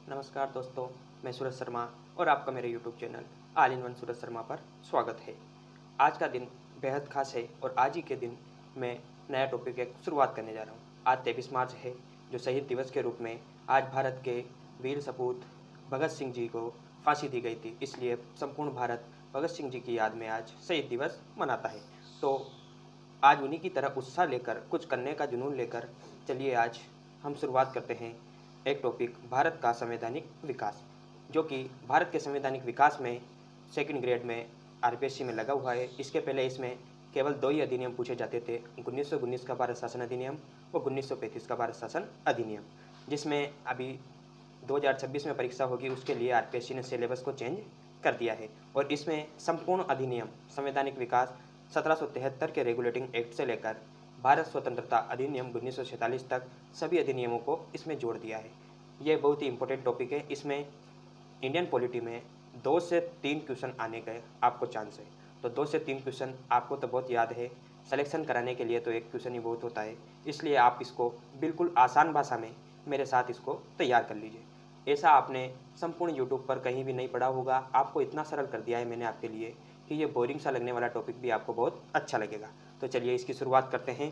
नमस्कार दोस्तों, मैं सूरज शर्मा और आपका मेरे YouTube channel all in one Suraj Sharma पर स्वागत है। आज का दिन बेहद खास है और आज ही के दिन मैं नया टॉपिक एक शुरुआत करने जा रहा हूँ। आज 23 मार्च है, जो शहीद दिवस के रूप में आज भारत के वीर सपूत भगत सिंह जी को फांसी दी गई थी। इसलिए संपूर्ण भारत भगत सिंह जी की याद में आज शहीद दिवस मनाता है। तो आज उन्हीं की तरह उत्साह लेकर, कुछ करने का जुनून लेकर चलिए आज हम शुरुआत करते हैं एक टॉपिक भारत का संवैधानिक विकास, जो कि भारत के संवैधानिक विकास में सेकंड ग्रेड में आरपीएससी में लगा हुआ है। इसके पहले इसमें केवल 2 ही अधिनियम पूछे जाते थे, 1919 का भारत शासन अधिनियम और 1935 का भारत शासन अधिनियम, जिसमें अभी 2026 में परीक्षा होगी, उसके लिए आरपीएससी ने सिलेबस को चेंज कर दिया है। और इसमें संपूर्ण अधिनियम संवैधानिक विकास 1773 के रेगुलेटिंग एक्ट से लेकर भारत स्वतंत्रता अधिनियम 1947 तक सभी अधिनियमों को इसमें जोड़ दिया है। ये बहुत ही इंपॉर्टेंट टॉपिक है। इसमें इंडियन पॉलिटी में 2 से 3 क्वेश्चन आने का आपको चांस है। तो 2 से 3 क्वेश्चन आपको तो बहुत याद है, सिलेक्शन कराने के लिए तो एक क्वेश्चन ही बहुत होता है। इसलिए आप इसको बिल्कुल आसान भाषा में मेरे साथ इसको तैयार कर लीजिए। ऐसा आपने संपूर्ण यूट्यूब पर कहीं भी नहीं पढ़ा होगा। आपको इतना सरल कर दिया है मैंने आपके लिए कि ये बोरिंग सा लगने वाला टॉपिक भी आपको बहुत अच्छा लगेगा। तो चलिए इसकी शुरुआत करते हैं।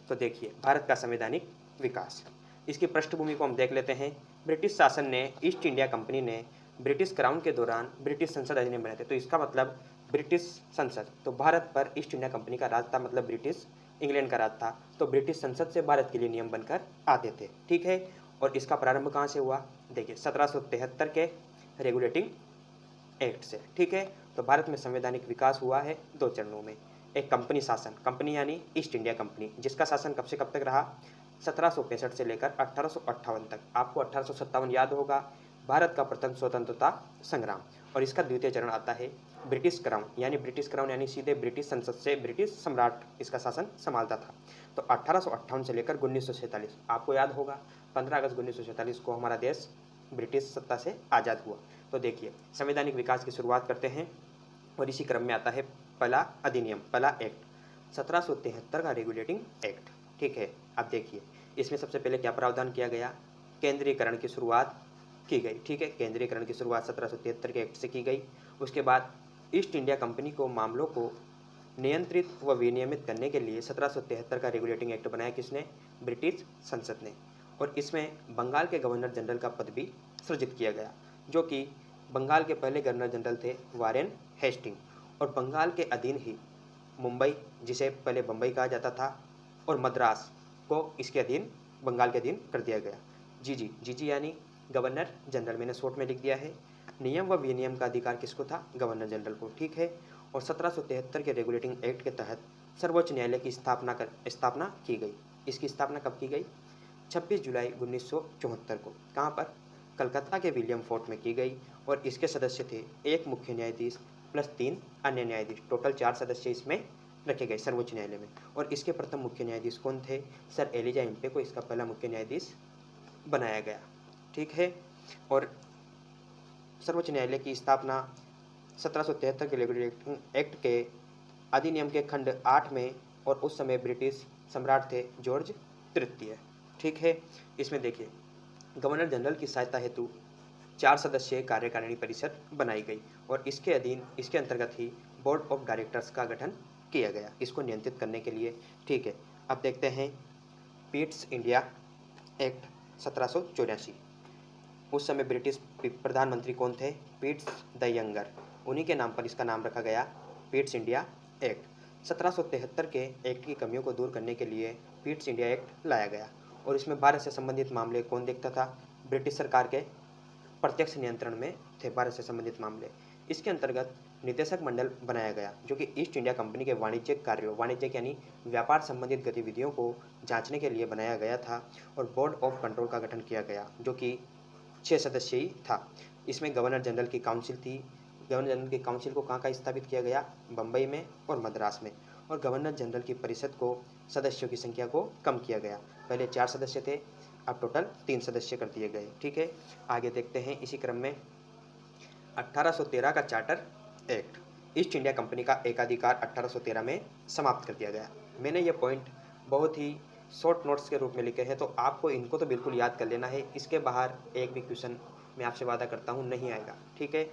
तो देखिए, भारत का संवैधानिक विकास, इसकी पृष्ठभूमि को हम देख लेते हैं। ब्रिटिश शासन ने, ईस्ट इंडिया कंपनी ने ब्रिटिश क्राउन के दौरान ब्रिटिश संसद अधिनियम बनाए थे। तो इसका मतलब ब्रिटिश संसद, तो भारत पर ईस्ट इंडिया कंपनी का राज था, मतलब ब्रिटिश इंग्लैंड का राज था। तो ब्रिटिश संसद से भारत के लिए नियम बनकर आते थे, ठीक है। और इसका प्रारंभ कहाँ से हुआ? देखिए, 1773 के रेगुलेटिंग एक्ट से, ठीक है। तो भारत में संवैधानिक विकास हुआ है 2 चरणों में। एक कंपनी शासन, कंपनी यानी ईस्ट इंडिया कंपनी, जिसका शासन कब से कब तक रहा? 1765 से लेकर 1858 तक। आपको 1857 याद होगा, भारत का प्रथम स्वतंत्रता संग्राम। और इसका द्वितीय चरण आता है ब्रिटिश क्राउन, यानी ब्रिटिश क्राउन यानी सीधे ब्रिटिश संसद से ब्रिटिश सम्राट इसका शासन संभालता था। तो 1858 से लेकर 1947, आपको याद होगा 15 अगस्त 1947 को हमारा देश ब्रिटिश सत्ता से आज़ाद हुआ। तो देखिए, संवैधानिक विकास की शुरुआत करते हैं और इसी क्रम में आता है पहला अधिनियम, पहला एक्ट, 1773 का रेगुलेटिंग एक्ट, ठीक है। अब देखिए, इसमें सबसे पहले क्या प्रावधान किया गया? केंद्रीयकरण की शुरुआत की गई, ठीक है। केंद्रीयकरण की शुरुआत 1773 के एक्ट से की गई। उसके बाद ईस्ट इंडिया कंपनी को मामलों को नियंत्रित व विनियमित करने के लिए 1773 का रेगुलेटिंग एक्ट बनाया किसने? ब्रिटिश संसद ने। और इसमें बंगाल के गवर्नर जनरल का पद भी सृजित किया गया, जो कि बंगाल के पहले गवर्नर जनरल थे वारेन हेस्टिंग। और बंगाल के अधीन ही मुंबई, जिसे पहले बम्बई कहा जाता था, और मद्रास को इसके अधीन, बंगाल के अधीन कर दिया गया। जीजी यानी गवर्नर जनरल, मैंने शॉर्ट में लिख दिया है। नियम व विनियम का अधिकार किसको था? गवर्नर जनरल को, ठीक है। और 1773 के रेगुलेटिंग एक्ट के तहत सर्वोच्च न्यायालय की स्थापना की गई। इसकी स्थापना कब की गई? 26 जुलाई 1974 को। कहाँ पर? कलकत्ता के विलियम फोर्ट में की गई। और इसके सदस्य थे एक मुख्य न्यायाधीश प्लस 3 अन्य न्यायाधीश, टोटल 4 सदस्य इसमें रखे गए सर्वोच्च न्यायालय में। और इसके प्रथम मुख्य न्यायाधीश कौन थे? सर एलिजा इम्पे को इसका पहला मुख्य न्यायाधीश बनाया गया, ठीक है। और सर्वोच्च न्यायालय की स्थापना 1773 के रेगुलेटिंग एक्ट के अधिनियम के खंड 8 में, और उस समय ब्रिटिश सम्राट थे जॉर्ज तृतीय, ठीक है। इसमें देखिए, गवर्नर जनरल की सहायता हेतु 4 सदस्यीय कार्यकारिणी परिषद बनाई गई और इसके अधीन, इसके अंतर्गत ही बोर्ड ऑफ डायरेक्टर्स का गठन किया गया, इसको नियंत्रित करने के लिए, ठीक है। अब देखते हैं पीट्स इंडिया एक्ट 1784। उस समय ब्रिटिश प्रधानमंत्री कौन थे? पीट्स द यंगर, उन्हीं के नाम पर इसका नाम रखा गया, पीट्स इंडिया एक्ट। 1773 के एक्ट की कमियों को दूर करने के लिए पीट्स इंडिया एक्ट लाया गया और इसमें भारत से संबंधित मामले कौन देखता था? ब्रिटिश सरकार के प्रत्यक्ष नियंत्रण में थे भारत से संबंधित मामले। इसके अंतर्गत निदेशक मंडल बनाया गया, जो कि ईस्ट इंडिया कंपनी के वाणिज्यिक कार्यों, वाणिज्यिक यानी व्यापार संबंधित गतिविधियों को जांचने के लिए बनाया गया था। और बोर्ड ऑफ कंट्रोल का गठन किया गया, जो कि 6 सदस्यीय था। इसमें गवर्नर जनरल की काउंसिल थी। गवर्नर जनरल की काउंसिल को कहाँ स्थापित किया गया? बम्बई में और मद्रास में। और गवर्नर जनरल की परिषद को, सदस्यों की संख्या को कम किया गया। पहले 4 सदस्य थे, अब टोटल 3 सदस्य कर दिए गए, ठीक है। आगे देखते हैं इसी क्रम में 1813 का charter act, east India company का एकाधिकार 1813 में समाप्त कर दिया गया। मैंने ये पॉइंट बहुत ही शॉर्ट नोट्स के रूप में लिखे हैं, तो आपको इनको तो बिल्कुल याद कर लेना है। इसके बाहर एक भी क्वेश्चन मैं आपसे वादा करता हूँ नहीं आएगा, ठीक है।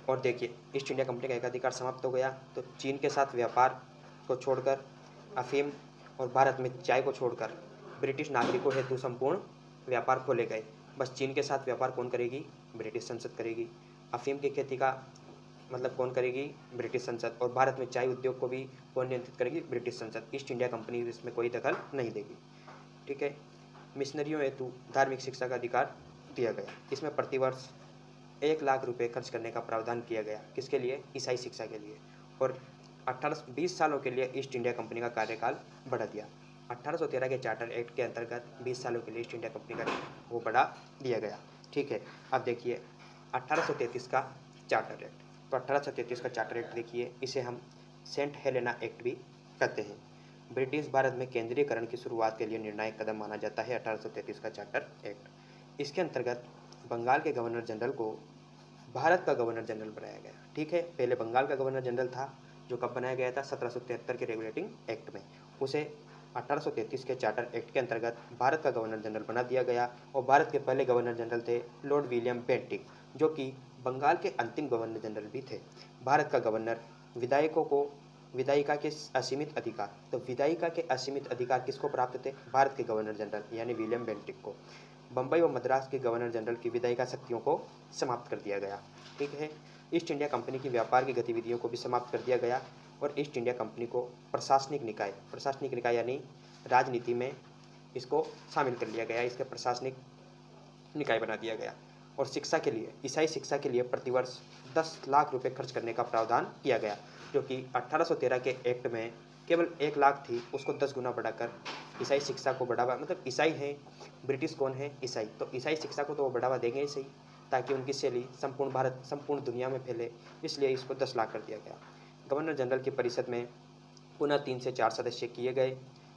और देखिए, ईस्ट इंडिया कंपनी का एकाधिकार समाप्त हो गया तो चीन के साथ व्यापार को छोड़कर, अफीम और भारत में चाय को छोड़कर ब्रिटिश नागरिकों हेतु संपूर्ण व्यापार खोले गए। बस चीन के साथ व्यापार कौन करेगी? ब्रिटिश संसद करेगी। अफीम की खेती का मतलब कौन करेगी? ब्रिटिश संसद। और भारत में चाय उद्योग को भी कौन नियंत्रित करेगी? ब्रिटिश संसद। ईस्ट इंडिया कंपनी इसमें कोई दखल नहीं देगी, ठीक है। मिशनरियों हेतु धार्मिक शिक्षा का अधिकार दिया गया। इसमें प्रतिवर्ष 1 लाख रुपए खर्च करने का प्रावधान किया गया। किसके लिए? ईसाई शिक्षा के लिए। और 20 सालों के लिए ईस्ट इंडिया कंपनी का कार्यकाल बढ़ा दिया। 1813 के चार्टर एक्ट के अंतर्गत 20 सालों के लिए ईस्ट इंडिया कंपनी का वो बढ़ा दिया गया, ठीक है। अब देखिए 1833 का चार्टर एक्ट। तो 1833 का चार्टर एक्ट देखिए, इसे हम सेंट हेलेना एक्ट भी कहते हैं। ब्रिटिश भारत में केंद्रीयकरण की शुरुआत के लिए निर्णायक कदम माना जाता है 1833 का चार्टर एक्ट। इसके अंतर्गत बंगाल के गवर्नर जनरल को भारत का गवर्नर जनरल बनाया गया, ठीक है। पहले बंगाल का गवर्नर जनरल था, जो कब बनाया गया था? 1773 के रेगुलेटिंग एक्ट में। उसे 1833 के चार्टर एक्ट के अंतर्गत भारत का गवर्नर जनरल बना दिया गया। और भारत के पहले गवर्नर जनरल थे लॉर्ड विलियम बेंटिक, जो कि बंगाल के अंतिम गवर्नर जनरल भी थे। भारत का गवर्नर विधायकों को विधायिका के असीमित अधिकार, तो विधायिका के असीमित अधिकार किसको प्राप्त थे? भारत के गवर्नर जनरल यानी विलियम बेंटिक को। बम्बई व मद्रास के गवर्नर जनरल की विधायिका शक्तियों को समाप्त कर दिया गया, ठीक है। ईस्ट इंडिया कंपनी की व्यापार की गतिविधियों को भी समाप्त कर दिया गया। और ईस्ट इंडिया कंपनी को प्रशासनिक निकाय यानी राजनीति में इसको शामिल कर लिया गया, इसके प्रशासनिक निकाय बना दिया गया। और शिक्षा के लिए, ईसाई शिक्षा के लिए प्रतिवर्ष 10 लाख रुपए खर्च करने का प्रावधान किया गया, जो कि 1813 के एक्ट में केवल 1 लाख थी, उसको 10 गुना बढ़ाकर ईसाई शिक्षा को बढ़ावा, मतलब ईसाई है, ब्रिटिश कौन है? ईसाई। तो ईसाई शिक्षा को तो वो बढ़ावा देंगे ही सही, ताकि उनकी शैली संपूर्ण भारत, संपूर्ण दुनिया में फैले, इसलिए इसको 10 लाख कर दिया गया। गवर्नर जनरल की परिषद में पुनः 3 से 4 सदस्य किए गए,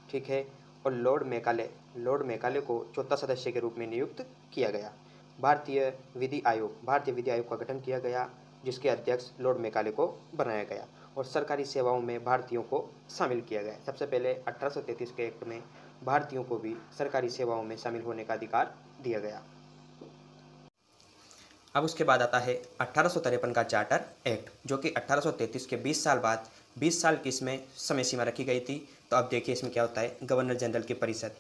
ठीक है। और लॉर्ड मेकाले को चौथा सदस्य के रूप में नियुक्त किया गया। भारतीय विधि आयोग का गठन किया गया, जिसके अध्यक्ष लॉर्ड मेकाले को बनाया गया। और सरकारी सेवाओं में भारतीयों को शामिल किया गया। सबसे पहले 1833 के एक्ट में भारतीयों को भी सरकारी सेवाओं में शामिल होने का अधिकार दिया गया। अब उसके बाद आता है 1853 का चार्टर एक्ट, जो कि 1833 के 20 साल बाद 20 साल की इसमें समय सीमा रखी गई थी। तो अब देखिए इसमें क्या होता है। गवर्नर जनरल की परिषद,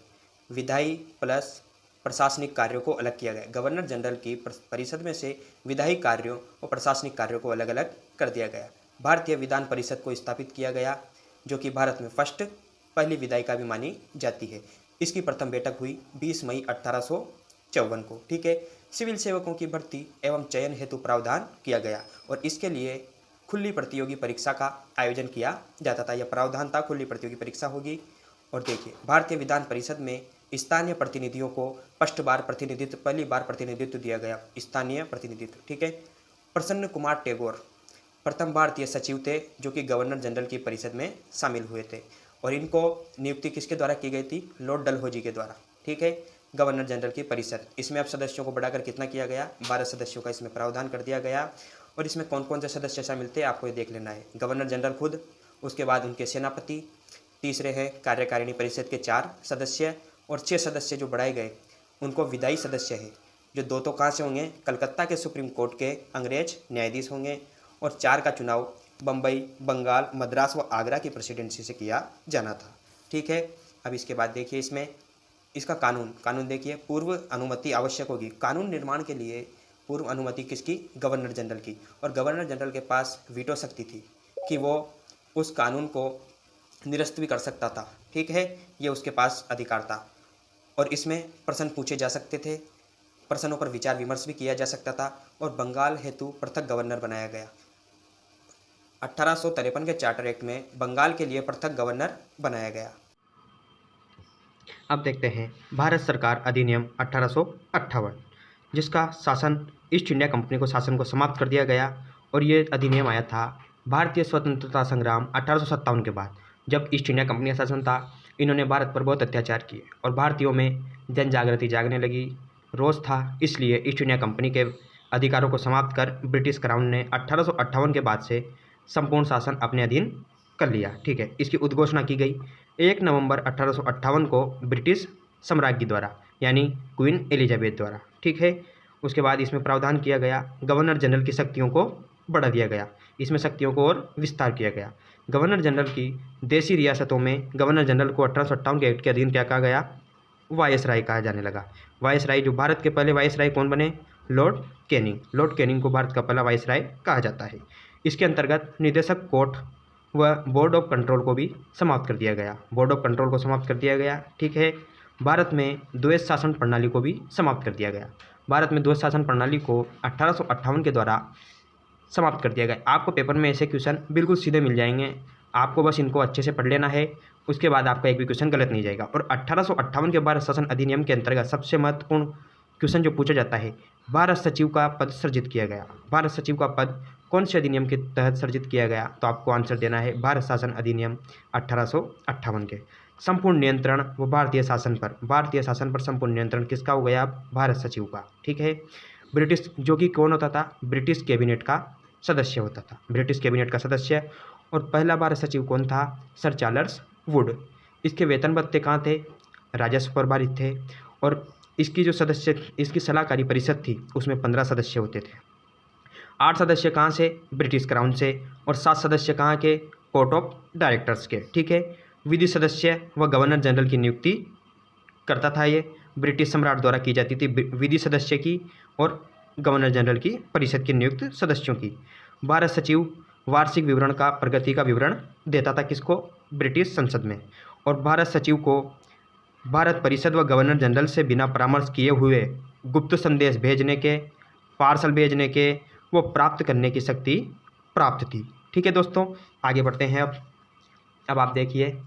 विधायी प्लस प्रशासनिक कार्यों को अलग किया गया। गवर्नर जनरल की परिषद में से विधायी कार्यों और प्रशासनिक कार्यों को अलग अलग कर दिया गया। भारतीय विधान परिषद को स्थापित किया गया, जो कि भारत में पहली विधायिका भी मानी जाती है। इसकी प्रथम बैठक हुई 20 मई 1854 को, ठीक है। सिविल सेवकों की भर्ती एवं चयन हेतु प्रावधान किया गया और इसके लिए खुली प्रतियोगी परीक्षा का आयोजन किया जाता था। यह प्रावधान था, खुली प्रतियोगी परीक्षा होगी। और देखिए भारतीय विधान परिषद में स्थानीय प्रतिनिधियों को पहली बार प्रतिनिधित्व दिया गया, स्थानीय प्रतिनिधित्व, ठीक है। प्रसन्न कुमार टैगोर प्रथम भारतीय सचिव थे, जो कि गवर्नर जनरल की परिषद में शामिल हुए थे। और इनको नियुक्ति किसके द्वारा की गई थी? लॉर्ड डलहौजी के द्वारा, ठीक है। गवर्नर जनरल की परिषद, इसमें अब सदस्यों को बढ़ाकर कितना किया गया? 12 सदस्यों का इसमें प्रावधान कर दिया गया। और इसमें कौन कौन से सदस्य शामिल थे आपको ये देख लेना है। गवर्नर जनरल खुद, उसके बाद उनके सेनापति, तीसरे हैं कार्यकारिणी परिषद के 4 सदस्य, और 6 सदस्य जो बढ़ाए गए उनको विधायी सदस्य है, जो 2 तो कहाँ से होंगे? कलकत्ता के सुप्रीम कोर्ट के अंग्रेज न्यायाधीश होंगे। और 4 का चुनाव बम्बई, बंगाल, मद्रास व आगरा की प्रेसिडेंसी से किया जाना था, ठीक है। अब इसके बाद देखिए इसमें इसका कानून देखिए, पूर्व अनुमति आवश्यक होगी। कानून निर्माण के लिए पूर्व अनुमति किसकी? गवर्नर जनरल की। और गवर्नर जनरल के पास वीटो शक्ति थी कि वो उस कानून को निरस्त भी कर सकता था, ठीक है। ये उसके पास अधिकार था। और इसमें प्रश्न पूछे जा सकते थे, प्रश्नों पर विचार विमर्श भी किया जा सकता था। और बंगाल हेतु पृथक गवर्नर बनाया गया। 1853 के चार्टर एक्ट में बंगाल के लिए पृथक गवर्नर बनाया गया। अब देखते हैं भारत सरकार अधिनियम 1858, जिसका शासन ईस्ट इंडिया कंपनी को शासन को समाप्त कर दिया गया। और ये अधिनियम आया था भारतीय स्वतंत्रता संग्राम 1857 के बाद, जब ईस्ट इंडिया कंपनी का शासन था। इन्होंने भारत पर बहुत अत्याचार किए और भारतीयों में जन जागृति जागने लगी, रोष था। इसलिए ईस्ट इंडिया कंपनी के अधिकारों को समाप्त कर ब्रिटिश क्राउन ने 1858 के बाद से संपूर्ण शासन अपने अधीन कर लिया, ठीक है। इसकी उद्घोषणा की गई 1 नवंबर 1858 को ब्रिटिश साम्राज्ञी द्वारा, यानी क्वीन एलिजाबेथ द्वारा, ठीक है। उसके बाद इसमें प्रावधान किया गया गवर्नर जनरल की शक्तियों को बढ़ा दिया गया, इसमें शक्तियों को और विस्तार किया गया। गवर्नर जनरल की देशी रियासतों में गवर्नर जनरल को 1858 के एक्ट के अधीन क्या कहा गया, वायसराय कहा जाने लगा। वायसराय, जो भारत के पहले वायसराय कौन बने, लॉर्ड कैनिंग। लॉर्ड कैनिंग को भारत का पहला वायसराय कहा जाता है। इसके अंतर्गत निदेशक कोर्ट व बोर्ड ऑफ कंट्रोल को भी समाप्त कर दिया गया। बोर्ड ऑफ कंट्रोल को समाप्त कर दिया गया, ठीक है। भारत में द्वैध शासन प्रणाली को भी समाप्त कर दिया गया। भारत में द्वैध शासन प्रणाली को 1858 के द्वारा समाप्त कर दिया गया। आपको पेपर में ऐसे क्वेश्चन बिल्कुल सीधे मिल जाएंगे, आपको बस इनको अच्छे से पढ़ लेना है, उसके बाद आपका एक भी क्वेश्चन गलत नहीं जाएगा। और 1858 के भारत शासन अधिनियम के अंतर्गत सबसे महत्वपूर्ण क्वेश्चन जो पूछा जाता है, भारत सचिव का पद सृजित किया गया। भारत सचिव का पद कौन से अधिनियम के तहत सृजित किया गया, तो आपको आंसर देना है भारत शासन अधिनियम 1858 के। संपूर्ण नियंत्रण व भारतीय शासन पर संपूर्ण नियंत्रण किसका हो गया, भारत सचिव का, ठीक है। ब्रिटिश, जो कि कौन होता था, ब्रिटिश कैबिनेट का सदस्य होता था, ब्रिटिश कैबिनेट का सदस्य। और पहला भारत सचिव कौन था, सर चार्ल्स वुड। इसके वेतन भत्ते कहाँ थे, राजस्व पर आधारित थे। और इसकी जो सदस्य, इसकी सलाहकारी परिषद थी उसमें 15 सदस्य होते थे। 8 सदस्य कहाँ से, ब्रिटिश क्राउन से। और 7 सदस्य कहाँ के, कोर्ट ऑफ डायरेक्टर्स के, ठीक है। विधि सदस्य व गवर्नर जनरल की नियुक्ति करता था, ये ब्रिटिश सम्राट द्वारा की जाती थी, विधि सदस्य की और गवर्नर जनरल की परिषद के नियुक्त सदस्यों की। भारत सचिव वार्षिक विवरण का, प्रगति का विवरण देता था किसको, ब्रिटिश संसद में। और भारत सचिव को भारत परिषद व गवर्नर जनरल से बिना परामर्श किए हुए गुप्त संदेश भेजने के, पार्सल भेजने के वो प्राप्त करने की शक्ति प्राप्त थी, ठीक है दोस्तों। आगे बढ़ते हैं। अब आप देखिए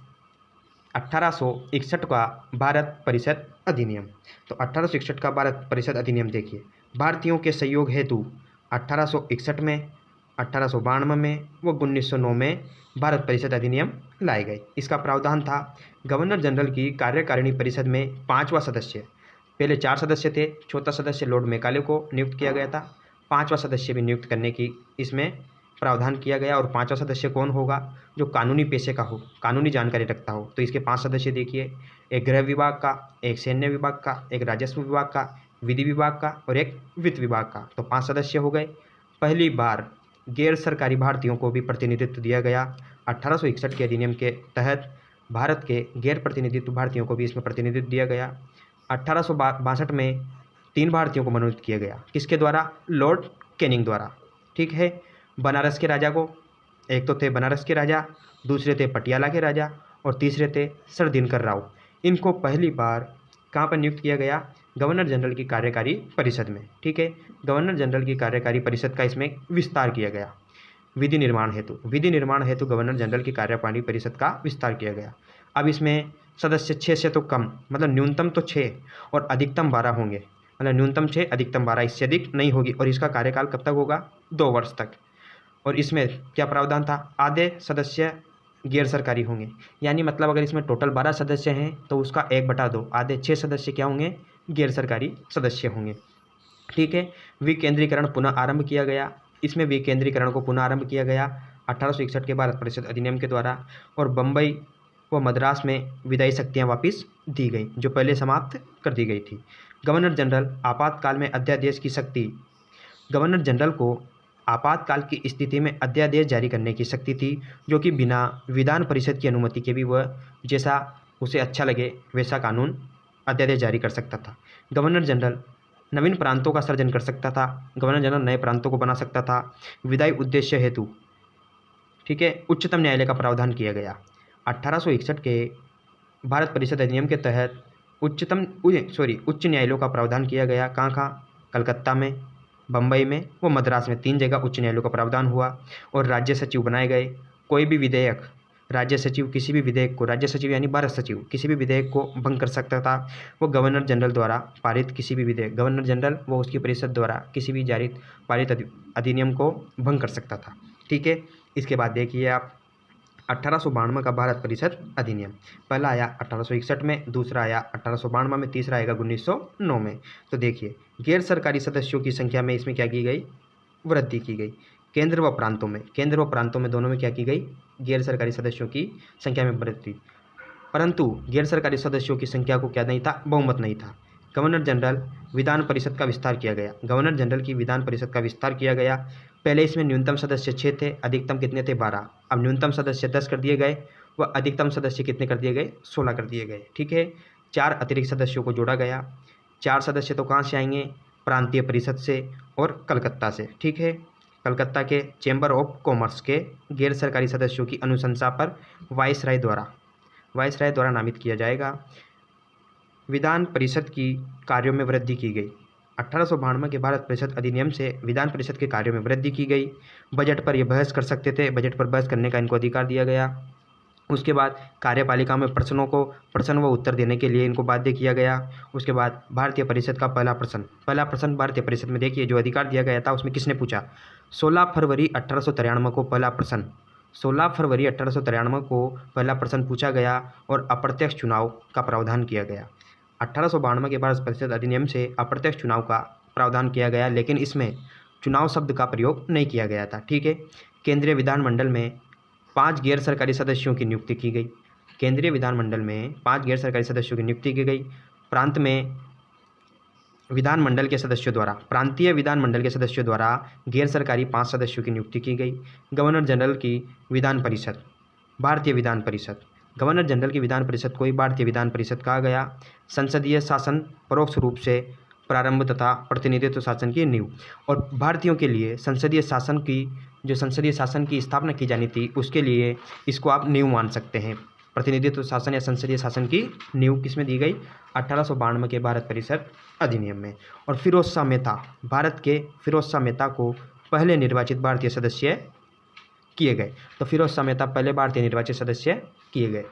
1861 का भारत परिषद अधिनियम। तो 1861 का भारत परिषद अधिनियम देखिए, भारतीयों के सहयोग हेतु 1861 में, 1892 में व 1909 में भारत परिषद अधिनियम लाए गए। इसका प्रावधान था गवर्नर जनरल की कार्यकारिणी परिषद में 5वां सदस्य, पहले 4 सदस्य थे, चौथा सदस्य लॉर्ड मैकाले को नियुक्त किया गया था, 5वां सदस्य भी नियुक्त करने की इसमें प्रावधान किया गया। और 5वां सदस्य कौन होगा, जो कानूनी पेशे का हो, कानूनी जानकारी रखता हो। तो इसके 5 सदस्य देखिए, एक गृह विभाग का, एक सैन्य विभाग का, एक राजस्व विभाग का, विधि विभाग का और एक वित्त विभाग का। तो 5 सदस्य हो गए। पहली बार गैर सरकारी भारतीयों को भी प्रतिनिधित्व दिया गया। 1861 के अधिनियम के तहत भारत के गैर प्रतिनिधित्व भारतीयों को भी इसमें प्रतिनिधित्व दिया गया। 1862 में 3 भारतीयों को मनोनीत किया गया, किसके द्वारा, लॉर्ड कैनिंग द्वारा, ठीक है। बनारस के राजा को, एक तो थे बनारस के राजा, दूसरे थे पटियाला के राजा और तीसरे थे सर दिनकर राव। इनको पहली बार कहाँ पर नियुक्त किया गया, गवर्नर जनरल की कार्यकारी परिषद में, ठीक है। गवर्नर जनरल की कार्यकारी परिषद का इसमें विस्तार किया गया। विधि निर्माण हेतु गवर्नर जनरल की कार्यकारी परिषद का विस्तार किया गया। अब इसमें सदस्य 6 से तो कम, मतलब न्यूनतम तो 6 और अधिकतम 12 होंगे, मतलब न्यूनतम 6 अधिकतम 12, इससे अधिक नहीं होगी। और इसका कार्यकाल कब तक होगा, 2 वर्ष तक। और इसमें क्या प्रावधान था, आधे सदस्य गैर सरकारी होंगे, यानी मतलब अगर इसमें टोटल 12 सदस्य हैं तो उसका 1/2, आधे 6 सदस्य क्या होंगे, गैर सरकारी सदस्य होंगे, ठीक है। विकेंद्रीकरण पुनः आरंभ किया गया। इसमें विकेंद्रीकरण को पुनः आरंभ किया गया 1861 के भारत परिषद अधिनियम के द्वारा। और बम्बई व मद्रास में विधायी शक्तियाँ वापस दी गई, जो पहले समाप्त कर दी गई थी। गवर्नर जनरल आपातकाल में अध्यादेश की शक्ति, गवर्नर जनरल को आपातकाल की स्थिति में अध्यादेश जारी करने की शक्ति थी, जो कि बिना विधान परिषद की अनुमति के भी वह जैसा उसे अच्छा लगे वैसा कानून अध्यादेश जारी कर सकता था। गवर्नर जनरल नवीन प्रांतों का सृजन कर सकता था, गवर्नर जनरल नए प्रांतों को बना सकता था विधायी उद्देश्य हेतु, ठीक है। उच्चतम न्यायालय का प्रावधान किया गया 1861 के भारत परिषद अधिनियम के तहत। उच्च न्यायालयों का प्रावधान किया गया, कहाँ, कलकत्ता में, बम्बई में व मद्रास में, 3 जगह उच्च न्यायालयों का प्रावधान हुआ। और राज्य सचिव बनाए गए। कोई भी विधेयक, राज्य सचिव किसी भी विधेयक को, राज्य सचिव यानी भारत सचिव किसी भी विधेयक को भंग कर सकता था। वो गवर्नर जनरल द्वारा पारित किसी भी विधेयक, गवर्नर जनरल व उसकी परिषद द्वारा किसी भी पारित अधिनियम को भंग कर सकता था, ठीक है। इसके बाद देखिए आप 1892 का भारत परिषद अधिनियम, पहला आया 1861 में, दूसरा आया 1892 में, तीसरा आएगा 1909 में। तो देखिए गैर सरकारी सदस्यों की संख्या में इसमें क्या की गई, वृद्धि की गई। केंद्र व प्रांतों में दोनों में क्या की गई, गैर सरकारी सदस्यों की संख्या में वृद्धि। परंतु गैर सरकारी सदस्यों की संख्या को क्या नहीं था, बहुमत नहीं था। गवर्नर जनरल विधान परिषद का विस्तार किया गया। गवर्नर जनरल की विधान परिषद का विस्तार किया गया। पहले इसमें न्यूनतम सदस्य 6 थे, अधिकतम कितने थे 12। अब न्यूनतम सदस्य 10 कर दिए गए व अधिकतम सदस्य कितने कर दिए गए 16 कर दिए गए। ठीक है, 4 अतिरिक्त सदस्यों को जोड़ा गया। 4 सदस्य तो कहाँ से आएंगे, प्रांतीय परिषद से और कलकत्ता से। ठीक है, कलकत्ता के चैम्बर ऑफ कॉमर्स के गैर सरकारी सदस्यों की अनुशंसा पर वायसराय द्वारा नामित किया जाएगा। विधान परिषद की कार्यों में वृद्धि की गई। 1892 के भारत परिषद अधिनियम से विधान परिषद के कार्यों में वृद्धि की गई। बजट पर ये बहस कर सकते थे, बजट पर बहस करने का इनको अधिकार दिया गया। उसके बाद कार्यपालिका में प्रश्न व उत्तर देने के लिए इनको बाध्य किया गया। उसके बाद भारतीय परिषद का पहला प्रश्न भारतीय परिषद में देखिए जो अधिकार दिया गया था उसमें किसने पूछा, 16 फरवरी 1893 को पहला प्रश्न 16 फरवरी 1893 को पहला प्रश्न पूछा गया और अप्रत्यक्ष चुनाव का प्रावधान किया गया। 1892 के भारत परिषद अधिनियम से अप्रत्यक्ष चुनाव का प्रावधान किया गया, लेकिन इसमें चुनाव शब्द का प्रयोग नहीं किया गया था। ठीक है, केंद्रीय विधानमंडल में 5 गैर सरकारी सदस्यों की नियुक्ति की गई। केंद्रीय विधानमंडल में 5 गैर सरकारी सदस्यों की नियुक्ति की गई। प्रांतीय विधानमंडल के सदस्यों द्वारा गैर सरकारी 5 सदस्यों की नियुक्ति की गई। गवर्नर जनरल की विधान परिषद भारतीय विधान परिषद, गवर्नर जनरल की विधान परिषद को ही भारतीय विधान परिषद कहा गया। संसदीय शासन परोक्ष रूप से प्रारंभ तथा प्रतिनिधित्व शासन की नींव। और भारतीयों के लिए संसदीय शासन की स्थापना की जानी थी, उसके लिए इसको आप नींव मान सकते हैं। प्रतिनिधित्व शासन या संसदीय शासन की नींव किसमें दी गई, 1892 के भारत परिषद अधिनियम में। और फिरोज शाह मेहता को पहले निर्वाचित भारतीय सदस्य किए गए। तो फिरोज शाह मेहता पहले भारतीय निर्वाचित सदस्य किए गए।